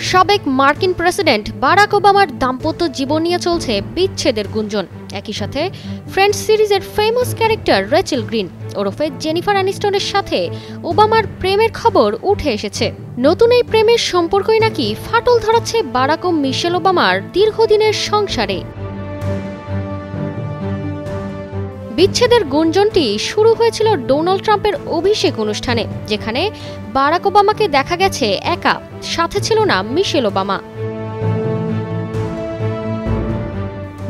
সাবেক মার্কিন president Barack ওবামার দাম্পত্য জীবন নিয়ে চলছে বিচ্ছেদের গুঞ্জন। একই সাথে ফ্রেন্ডস সিরিজের ফেমাস ক্যারেক্টার রেচেল গ্রিন ওরফে জেনিফার অ্যানিস্টনের সাথে ওবামার প্রেমের খবর উঠে এসেছে। নতুন এই প্রেমের সম্পর্কই নাকি ফাটল ধরাচ্ছে বারাক ও মিশেল ওবামার দীর্ঘদিনের সংসারে। বিচ্ছেদের গুঞ্জনটি শুরু হয়েছিল ডোনাল্ড ট্রাম্পের অভিষেক অনুষ্ঠানে, যেখানে বারাক ওবামাকে দেখা গেছে একা, সাথে ছিল না মিশেল ওবামা।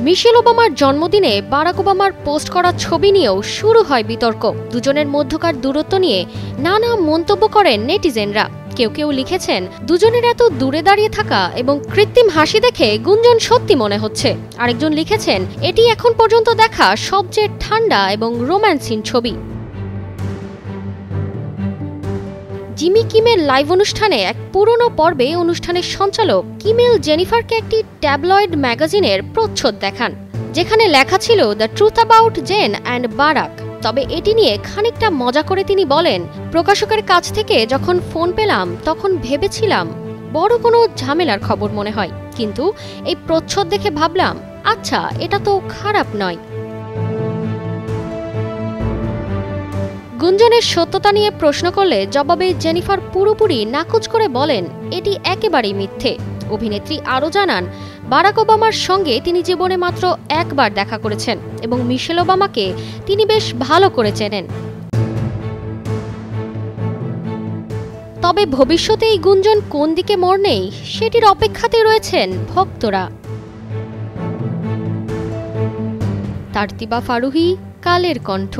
মিশেল ওবামার জন্মদিনে বারাক ওবামার পোস্ট করা ছবি নিয়েও শুরু হয় বিতর্ক। দুজনের মধ্যকার দূরত্ব নিয়ে নানা মন্তব্য করেন নেটিজেনরা। কেউ কেউ লিখেছেন, দুজনের এত দূরে দাঁড়িয়ে থাকা এবং কৃত্রিম হাসি দেখে গুঞ্জন সত্যি মনে হচ্ছে। আরেকজন লিখেছেন, এটি এখন পর্যন্ত দেখা সবচেয়ে ঠান্ডা এবং রোম্যান্সিন ছবি। জিমি কিমের লাইভ অনুষ্ঠানে এক পুরনো পর্বে অনুষ্ঠানের সঞ্চালক কিমেল জেনিফারকে একটি ট্যাবলয়েড ম্যাগাজিনের প্রচ্ছদ দেখান, যেখানে লেখা ছিল the truth about Jane and Barack. তবে এটি নিয়ে খানিকটা মজা করে তিনি বলেন, প্রকাশকের কাছ থেকে যখন ফোন পেলাম তখন ভেবেছিলাম বড় কোনো ঝামেলার খবর মনে হয়, কিন্তু এই প্রচ্ছদ দেখে ভাবলাম আচ্ছা, এটা তো খারাপ নয়। গুঞ্জনের সত্যতা নিয়ে প্রশ্ন করলে জবাবে জেনিফার পুরোপুরি নাকচ করে বলেন, এটি একেবারেই মিথ্যে। অভিনেত্রী আরও জানান, বারাক ওবামার সঙ্গে তিনি জীবনে মাত্র একবার দেখা করেছেন এবং মিশেল ওবামাকে তিনি বেশ ভালো করে চেনেন। তবে ভবিষ্যতে এই গুঞ্জন কোন দিকে মোড় নেই সেটির অপেক্ষাতেই রয়েছেন ভক্তরা। তারতিবা ফারুহি, কালের কণ্ঠ।